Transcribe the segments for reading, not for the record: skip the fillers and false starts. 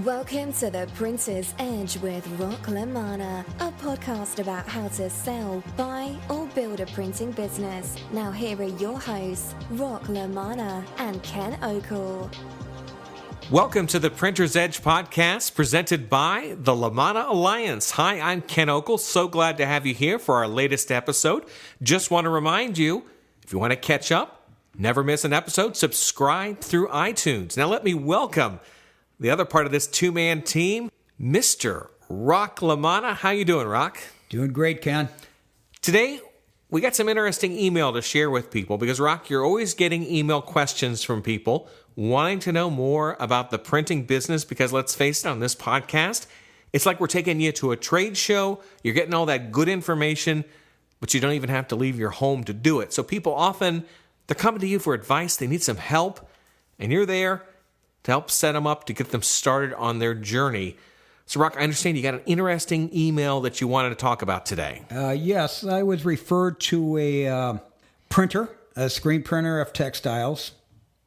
Welcome to the Printer's Edge with LaManna, a podcast about how to sell, buy, or build a printing business. Now here are your hosts, LaManna and Ken Okel. Welcome to the Printer's Edge podcast presented by the LaManna Alliance. Hi, I'm Ken Okel. So glad to have you here for our latest episode. Just want to remind you, if you want to catch up, never miss an episode, subscribe through iTunes. Now let me welcome the other part of this two-man team, Mr. LaManna. How you doing, Rock? Doing great, Ken. Today, we got some interesting email to share with people because, Rock, you're always getting email questions from people wanting to know more about the printing business because, let's face it, on this podcast, it's like we're taking you to a trade show. You're getting all that good information, but you don't even have to leave your home to do it. So people often, they're coming to you for advice. They need some help, and you're there to help set them up to get them started on their journey. So, Rock, I understand you got an interesting email that you wanted to talk about today. Yes, I was referred to a printer, a screen printer of textiles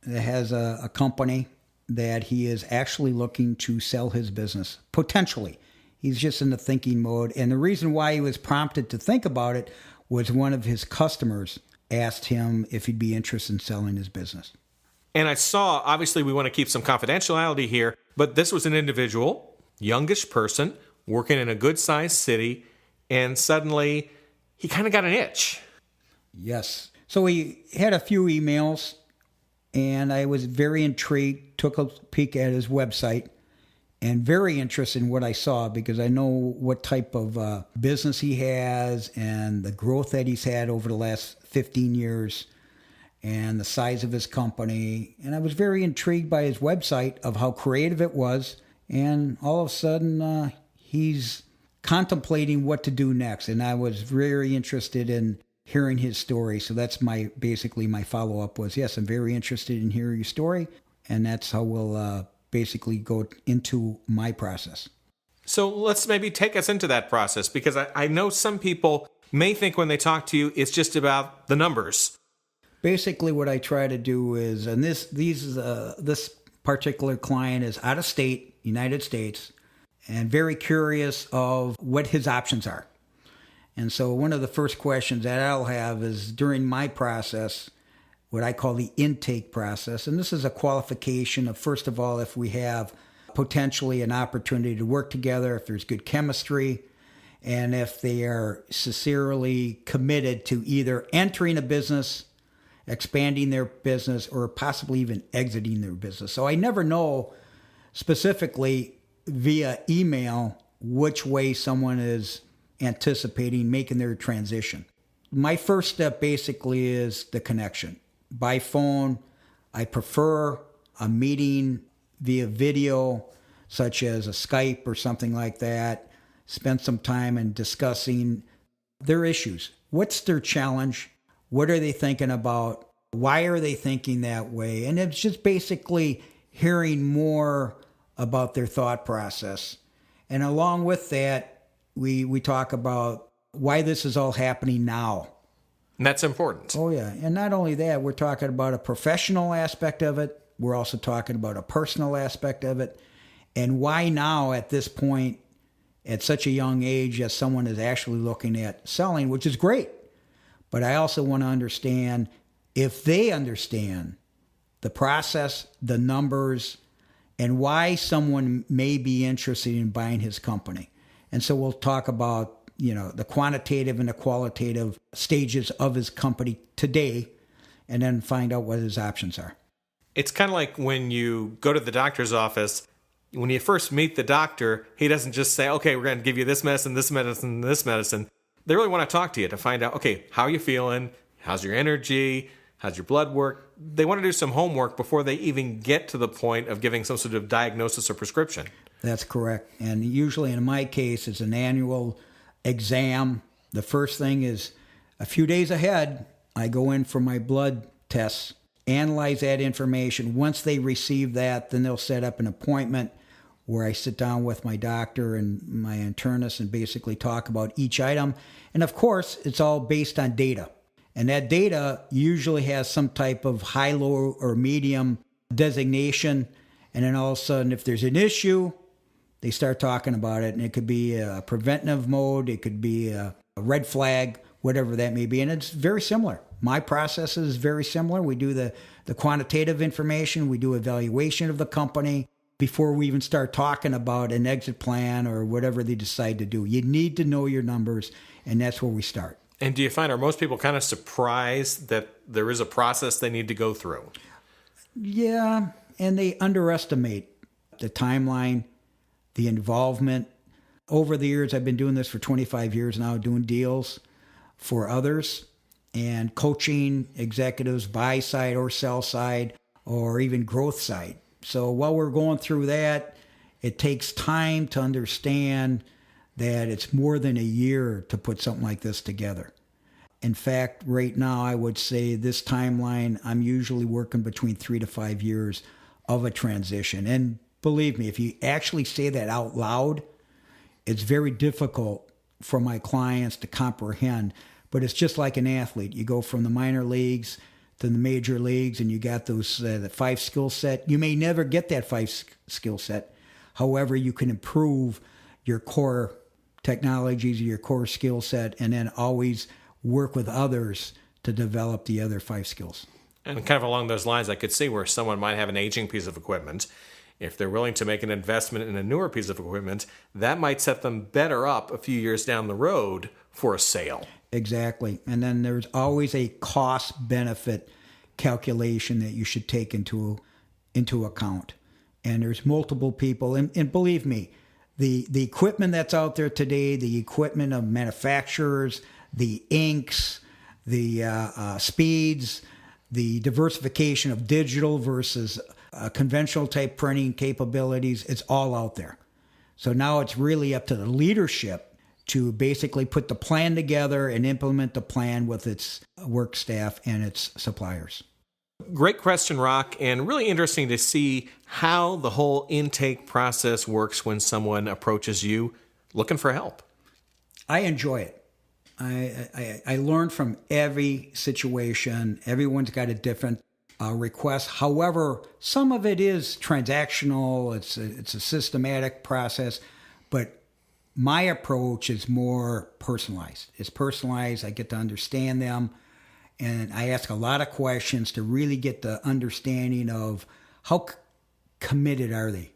that has a company that he is actually looking to sell his business, potentially. He's just in the thinking mode. And the reason why he was prompted to think about it was one of his customers asked him if he'd be interested in selling his business. And I saw, obviously we want to keep some confidentiality here, but this was an individual, youngish person, working in a good-sized city, and suddenly he kind of got an itch. Yes. So he had a few emails, and I was very intrigued, took a peek at his website, and very interested in what I saw because I know what type of business he has and the growth that he's had over the last 15 years. And the size of his company. And I was very intrigued by his website of how creative it was. And all of a sudden, he's contemplating what to do next. And I was very interested in hearing his story. So that's basically my follow-up was, yes, I'm very interested in hearing your story. And that's how we'll basically go into my process. So let's maybe take us into that process because I know some people may think when they talk to you, it's just about the numbers. Basically, what I try to do is, and this particular client is out of state, United States, and very curious of what his options are. And so one of the first questions that I'll have is during my process, what I call the intake process. And this is a qualification of, first of all, if we have potentially an opportunity to work together, if there's good chemistry, and if they are sincerely committed to either entering a business, expanding their business, or possibly even exiting their business. So I never know specifically via email which way someone is anticipating making their transition. My first step basically is the connection. By phone, I prefer a meeting via video, such as a Skype or something like that. Spend some time in discussing their issues. What's their challenge? What are they thinking about? Why are they thinking that way? And it's just basically hearing more about their thought process. And along with that, we talk about why this is all happening now. And that's important. Oh, yeah. And not only that, we're talking about a professional aspect of it. We're also talking about a personal aspect of it. And why now at this point, at such a young age, as someone is actually looking at selling, which is great. But I also want to understand if they understand the process, the numbers, and why someone may be interested in buying his company. And so we'll talk about, the quantitative and the qualitative stages of his company today, and then find out what his options are. It's kind of like when you go to the doctor's office. When you first meet the doctor, he doesn't just say, okay, we're going to give you this medicine, this medicine, this medicine. They really want to talk to you to find out, okay, how are you feeling? How's your energy? How's your blood work? They want to do some homework before they even get to the point of giving some sort of diagnosis or prescription. That's correct. And usually in my case, it's an annual exam. The first thing is a few days ahead, I go in for my blood tests, analyze that information. Once they receive that, then they'll set up an appointment where I sit down with my doctor and my internist and basically talk about each item. And of course, it's all based on data. And that data usually has some type of high, low, or medium designation. And then all of a sudden, if there's an issue, they start talking about it. And it could be a preventive mode. It could be a red flag, whatever that may be. And it's very similar. My process is very similar. We do the quantitative information. We do evaluation of the company before we even start talking about an exit plan or whatever they decide to do. You need to know your numbers, and that's where we start. And do you find, are most people kind of surprised that there is a process they need to go through? Yeah, and they underestimate the timeline, the involvement. Over the years, I've been doing this for 25 years now, doing deals for others and coaching executives, buy side or sell side, or even growth side. So while we're going through that, it takes time to understand that it's more than a year to put something like this together. In fact, right now, I would say this timeline, I'm usually working between 3 to 5 years of a transition. And believe me, if you actually say that out loud, it's very difficult for my clients to comprehend. But it's just like an athlete. You go from the minor leagues to the major leagues, and you got those the 5 skill set. You may never get that 5 skill set. However, you can improve your core technologies, your core skill set, and then always work with others to develop the other 5 skills. And kind of along those lines, I could see where someone might have an aging piece of equipment. If they're willing to make an investment in a newer piece of equipment, that might set them better up a few years down the road for a sale. Exactly. And then there's always a cost-benefit calculation that you should take into account. And there's multiple people. And believe me, the equipment that's out there today, the equipment of manufacturers, the inks, the speeds, the diversification of digital versus conventional type printing capabilities, it's all out there. So now it's really up to the leadership to basically put the plan together and implement the plan with its work staff and its suppliers. Great question, Rock, and really interesting to see how the whole intake process works when someone approaches you looking for help. I enjoy it. I learn from every situation. Everyone's got a different request. However, some of it is transactional. It's a systematic process, but my approach is more personalized. It's personalized. I get to understand them, and I ask a lot of questions to really get the understanding of how committed are they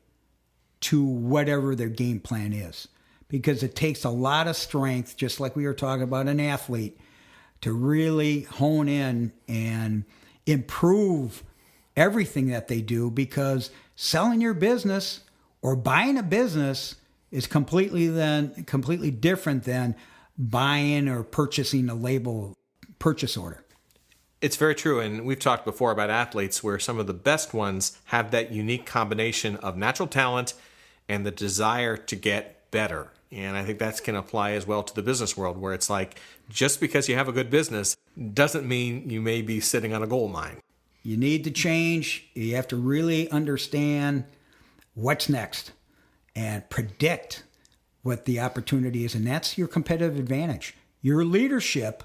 to whatever their game plan is. Because it takes a lot of strength, just like we were talking about an athlete, to really hone in and improve everything that they do, because selling your business or buying a business is completely different than buying or purchasing a label purchase order. It's very true, and we've talked before about athletes where some of the best ones have that unique combination of natural talent and the desire to get better. And I think that can apply as well to the business world, where it's like, just because you have a good business doesn't mean you may be sitting on a gold mine. You need to change. You have to really understand what's next and predict what the opportunity is. And that's your competitive advantage. Your leadership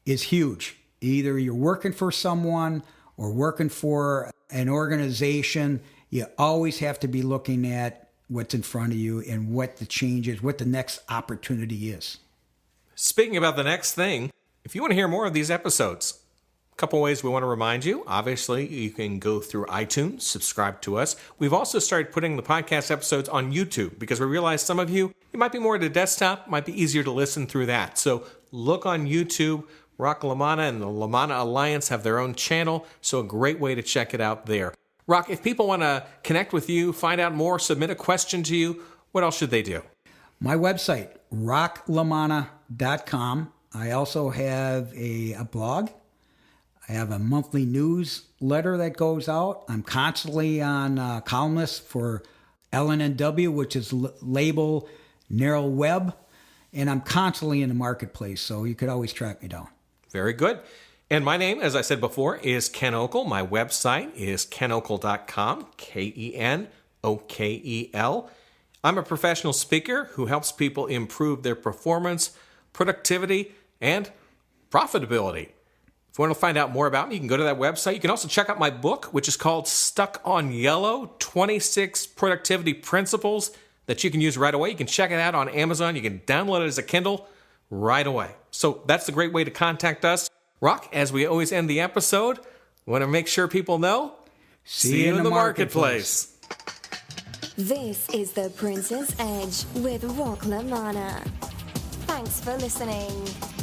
is huge. Either you're working for someone or working for an organization. You always have to be looking at what's in front of you and what the change is, what the next opportunity is. Speaking about the next thing, if you want to hear more of these episodes, a couple ways we want to remind you. Obviously, you can go through iTunes, subscribe to us. We've also started putting the podcast episodes on YouTube because we realize some of you might be more at a desktop, might be easier to listen through that. So look on YouTube. Rock LaManna and the LaManna Alliance have their own channel, so a great way to check it out there. Rock, if people want to connect with you, find out more, submit a question to you, what else should they do? My website, rocklamanna.com. I also have a blog. I have a monthly newsletter that goes out. I'm constantly on columnist for LNNW, which is label narrow web. And I'm constantly in the marketplace, so you could always track me down. Very good. And my name, as I said before, is Ken Okel. My website is kenokel.com, KENOKEL. I'm a professional speaker who helps people improve their performance, productivity, and profitability. If you want to find out more about me, you can go to that website. You can also check out my book, which is called Stuck on Yellow, 26 Productivity Principles that you can use right away. You can check it out on Amazon. You can download it as a Kindle right away. So that's a great way to contact us. Rock, as we always end the episode, we want to make sure people know, see you in the marketplace. This is The Prince's Edge with Rock LaManna. Thanks for listening.